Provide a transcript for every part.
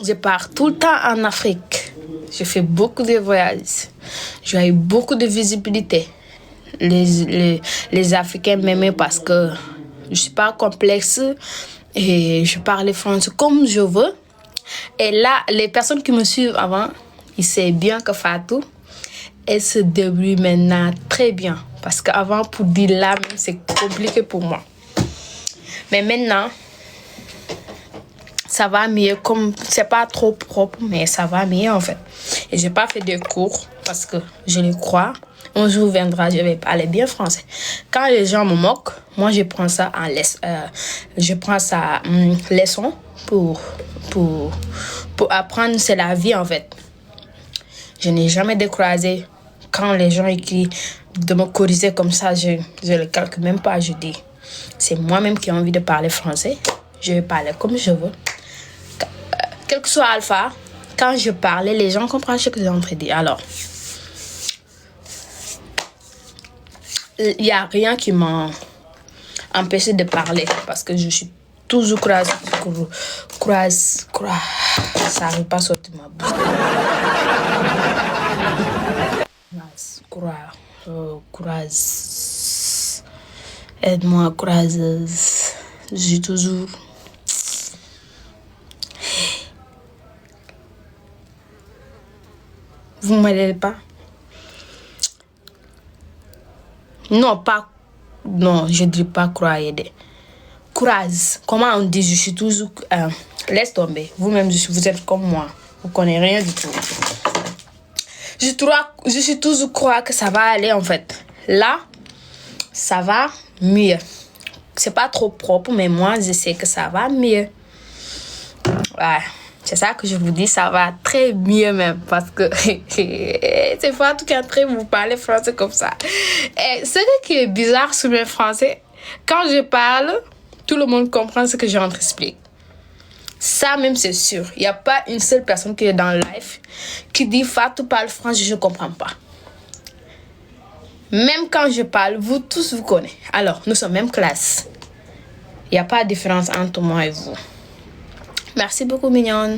je pars tout le temps en Afrique. Je fais beaucoup de voyages. J'ai eu beaucoup de visibilité. Les Africains m'aimaient parce que je suis pas complexe et je parle français comme je veux. Et là, les personnes qui me suivent avant, ils savent bien que Fatou, elle se débrouille maintenant très bien. Parce qu'avant, pour dire là, c'est compliqué pour moi. Mais maintenant, ça va mieux. Comme c'est pas trop propre, mais ça va mieux en fait. Et j'ai pas fait de cours parce que je le crois. Un jour viendra, je vais parler bien français. Quand les gens me moquent, moi je prends ça en leçon pour apprendre. C'est la vie en fait. Je n'ai jamais découragé. Quand les gens écrivent de me corriger comme ça, je le calcule même pas. Je dis, c'est moi-même qui ai envie de parler français. Je vais parler comme je veux. Quel que soit Alpha, quand je parlais, les gens comprennent ce que j'ai en train de dire. Alors, il n'y a rien qui m'a empêché de parler parce que je suis toujours courageuse. Ça n'arrive pas à sortir ma bouche. Courage. Aide-moi, courageuse. Je suis toujours. Vous ne m'aidez pas? Non, je ne dis pas croire. Courage. Comment on dit? Je suis toujours. Laisse tomber. Vous-même, vous êtes comme moi. Vous ne connaissez rien du tout. Je suis toujours croire que ça va aller en fait. Là, ça va mieux. C'est pas trop propre, mais moi, je sais que ça va mieux. Ouais. C'est ça que je vous dis, ça va très mieux même. Parce que c'est pas tout qui est en train de vous parler français comme ça. Et ce qui est bizarre sur le français, quand je parle, tout le monde comprend ce que je rentre expliquer. Ça même c'est sûr. Il n'y a pas une seule personne qui est dans le live qui dit Fatou parle français, je ne comprends pas. Même quand je parle, vous tous vous connaissez. Alors, nous sommes même classe. Il n'y a pas de différence entre moi et vous. Merci beaucoup, mignonne.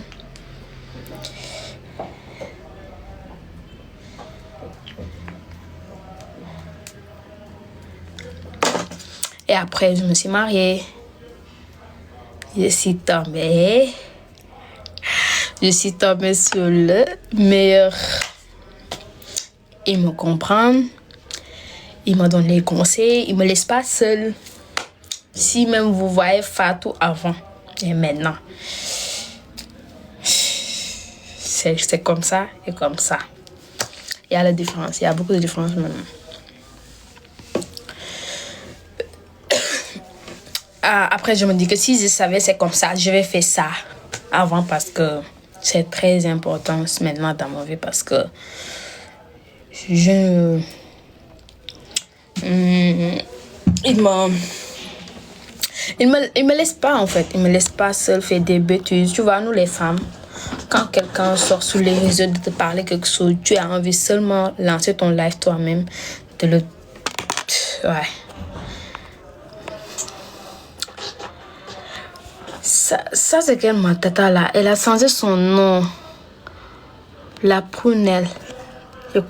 Et après, je me suis mariée. Je suis tombée sur le meilleur. Il me comprend. Il me donne les conseils. Il me laisse pas seule. Si même vous voyez Fatou avant et maintenant. C'est comme ça et comme ça. Il y a la différence. Il y a beaucoup de différence maintenant. Après, je me dis que si je savais c'est comme ça, je vais faire ça avant parce que c'est très important maintenant dans ma vie parce que il me laisse pas en fait. Il me laisse pas seule faire des bêtises. Tu vois, nous les femmes, quand quelqu'un sort sur les réseaux de te parler quelque chose, tu as envie seulement de lancer ton live toi-même, de le... Ouais. Ça c'est quelle ma tata là? Elle a changé son nom. La prunelle. Je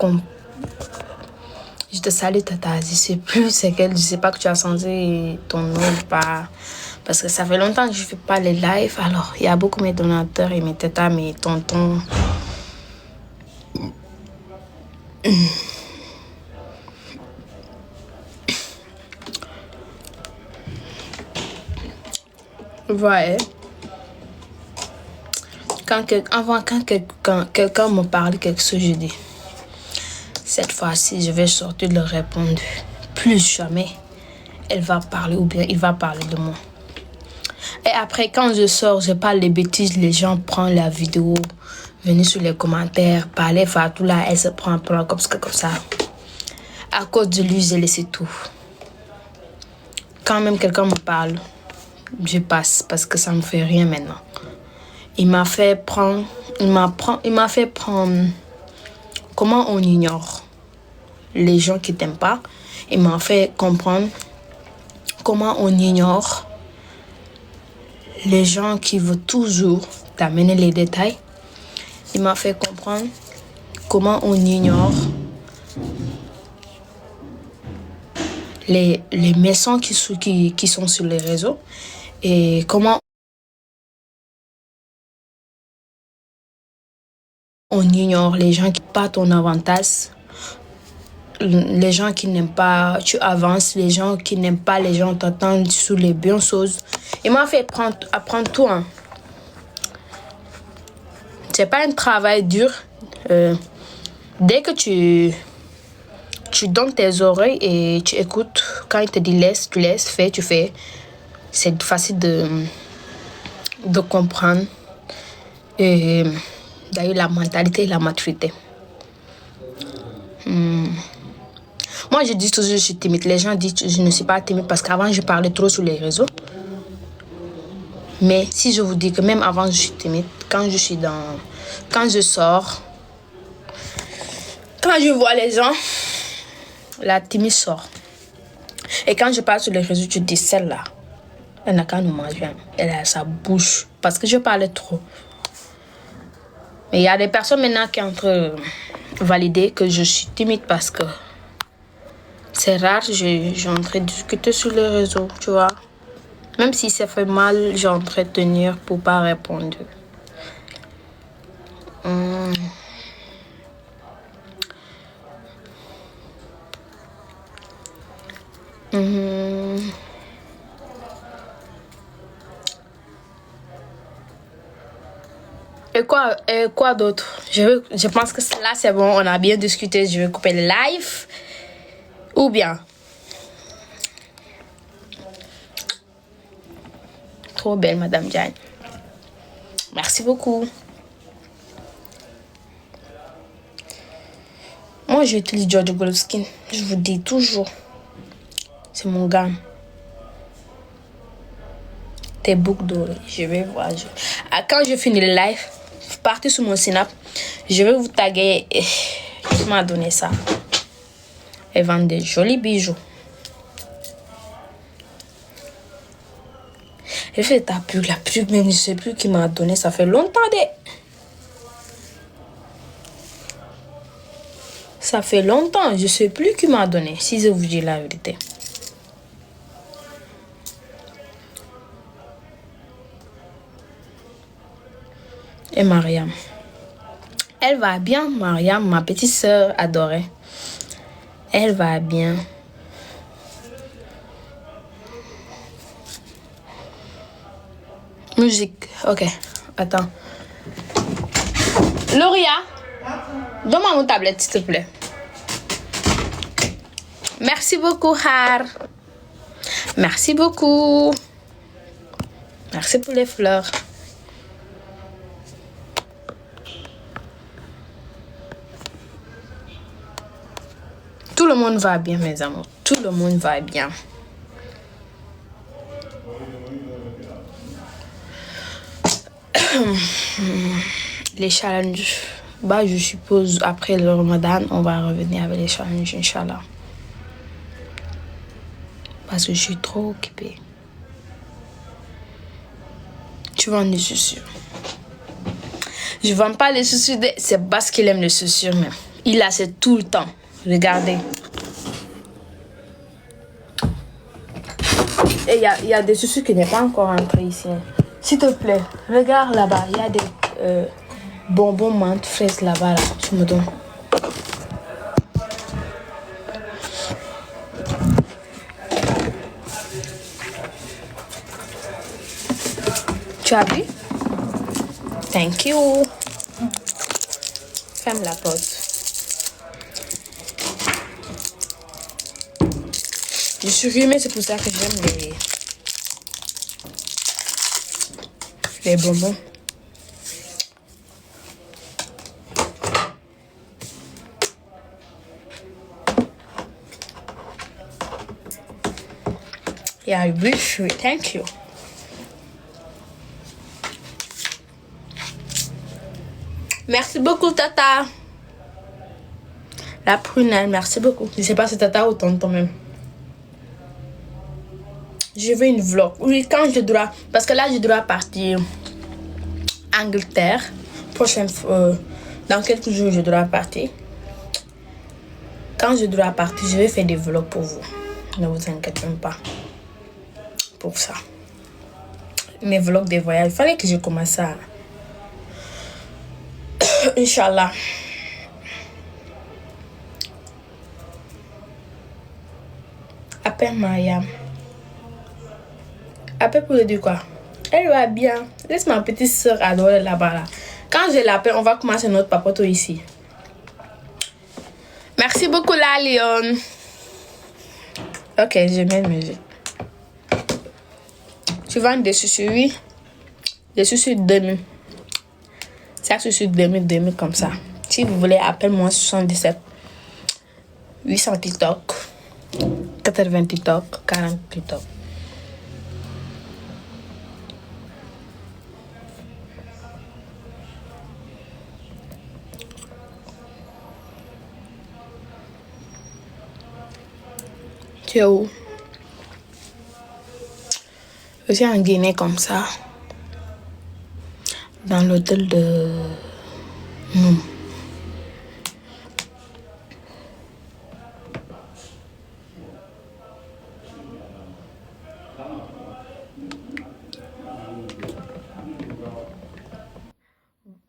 te salue tata. Je sais plus c'est quelle. Je sais pas que tu as changé ton nom ou pas. Parce que ça fait longtemps que je fais pas les lives. Alors il y a beaucoup mes donateurs et mes tatas, mes tontons. Ouais. Quand quelqu'un me parle quelque chose, je dis, cette fois-ci, je vais sortir de le répondre. Plus jamais, elle va parler ou bien il va parler de moi. Et après, quand je sors, je parle des bêtises, les gens prennent la vidéo, venez sur les commentaires, parler Fatou là, elle se prend comme ça. À cause de lui, j'ai laissé tout. Quand même quelqu'un me parle, je passe parce que ça me fait rien maintenant. Il m'a fait prendre comment on ignore les gens qui t'aiment pas. Il m'a fait comprendre comment on ignore les gens qui veulent toujours d'amener les détails. Il m'a fait comprendre comment on ignore les méchants qui sont sur les réseaux et comment on ignore les gens qui n'ont pas ton avantage, les gens qui n'aiment pas, tu avances, les gens qui n'aiment pas, les gens t'entendent sur les bonnes choses. Il m'a fait apprendre tout. Hein. C'est pas un travail dur. Dès que tu donnes tes oreilles et tu écoutes, quand il te dit laisse, tu laisses, fais, tu fais. C'est facile de comprendre. Et d'ailleurs, la mentalité et la maturité. Moi, je dis toujours que je suis timide. Les gens disent que je ne suis pas timide parce qu'avant, je parlais trop sur les réseaux. Mais si je vous dis que même avant, je suis timide, quand je sors, quand je vois les gens, la timide sort. Et quand je parle sur les réseaux, tu dis celle-là, elle n'a qu'à nous manger. Elle a sa bouche parce que je parlais trop. Mais il y a des personnes maintenant qui sont en train de valider que je suis timide parce que c'est rare, j'ai en train de discuter sur les réseaux, tu vois. Même si ça fait mal, j'ai en train de tenir pour pas répondre. Et quoi d'autre? Je pense que là c'est bon, on a bien discuté. Je vais couper le live. Ou bien. Trop belle, Madame Diane. Merci beaucoup. Moi, j'utilise Giorgio Golovskin. Je vous dis toujours. C'est mon gars. Tes boucles dorées. Je vais voir. Quand je finis le live, partez sur mon Snap. Je vais vous taguer. Qui m'a donné ça. Elle vend des jolis bijoux. Elle fait la pub, mais je ne sais plus qui m'a donné. Ça fait longtemps. Ça fait longtemps. Je ne sais plus qui m'a donné. Si je vous dis la vérité. Et Mariam. Elle va bien, Mariam, ma petite sœur adorée. Elle va bien. Musique. Ok. Attends. Loria, donne-moi mon tablette, s'il te plaît. Merci beaucoup, Har. Merci beaucoup. Merci pour les fleurs. Tout le monde va bien, mes amours. Tout le monde va bien. Les challenges. Bah, je suppose, après le Ramadan, on va revenir avec les challenges, Inch'Allah. Parce que je suis trop occupée. Tu vends des chaussures. Je ne vends pas les chaussures. C'est parce qu'il aime les chaussures, mais il a c'est tout le temps. Regardez. Et il y a des chaussures qui n'est pas encore entrées ici. S'il te plaît, regarde là-bas. Il y a des bonbons menthe fraises là-bas. Là. Tu me donnes. Tu as vu? Thank you. Ferme la porte. Je suis rhumée, c'est pour ça que j'aime les bonbons. Yeah, I wish you. Thank you. Merci beaucoup, Tata. La prunelle, merci beaucoup. Je sais pas si Tata ou tonton même. Je veux une vlog. Oui, quand je dois... Parce que là, je dois partir Angleterre. Dans quelques jours, je dois partir. Quand je dois partir, je vais faire des vlogs pour vous. Ne vous inquiétez pas pour ça. Mes vlogs des voyages, il fallait que je commence ça. Inch'Allah. Appelle Mariam. Appelle pour lui dire quoi? Elle va bien. Laisse ma petite soeur adorer là-bas. Là. Quand je l'appelle, on va commencer notre papoto ici. Merci beaucoup, la Lyon. Ok, je mets la musique. Tu vends des sushis, oui? Des sushis 2000. Ça, sushis 2000 comme ça. Si vous voulez, appelle-moi 77 800 TikTok, 80 TikTok, 40 TikTok. Tu es où? Je suis en Guinée comme ça. Dans l'hôtel de Noum.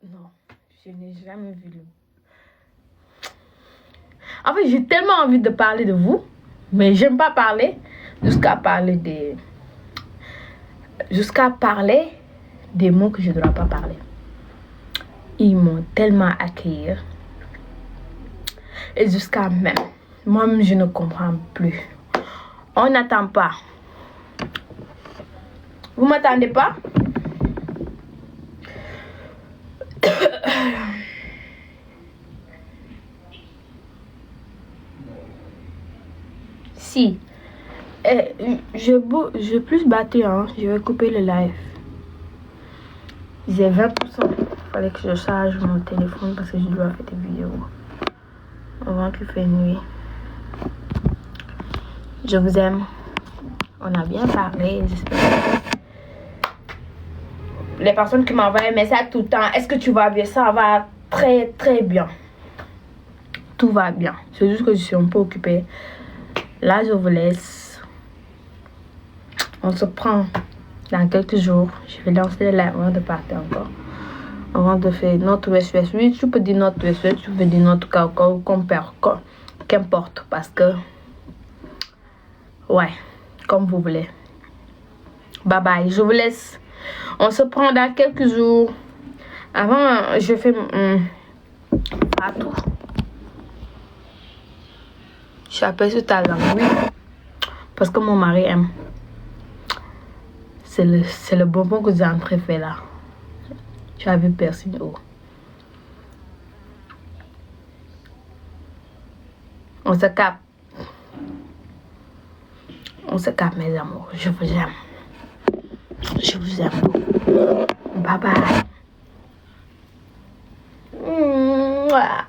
Non, je n'ai jamais vu le... En fait, j'ai tellement envie de parler de vous, mais j'aime pas parler jusqu'à parler des mots que je ne dois pas parler. Ils m'ont tellement accueilli. Et jusqu'à même, moi-même, je ne comprends plus. On n'attend pas. Vous m'attendez pas? Si. Je plus battu, hein. Je vais couper le live. J'ai 20%. Il fallait que je charge mon téléphone parce que je dois faire des vidéos. Avant qu'il fait nuit. Je vous aime. On a bien parlé. J'espère. Les personnes qui m'envoient un message tout le temps. Est-ce que tu vas bien? Ça va très très bien. Tout va bien. C'est juste que je suis un peu occupée. Là, je vous laisse. On se prend dans quelques jours. Je vais lancer le live avant de partir encore. Avant de faire notre West-West. Oui, tu peux dire notre West-West. Tu peux dire notre Cacao. Qu'importe. Parce que... Ouais. Comme vous voulez. Bye bye. Je vous laisse. On se prend dans quelques jours. Avant, je fais... partout. Je suis aperçue ta langue, oui. Parce que mon mari aime. C'est le bonbon que j'ai entré fait là. Tu as vu personne où. On se capte. On se capte, mes amours. Je vous aime. Je vous aime beaucoup. Bye bye. Mouah.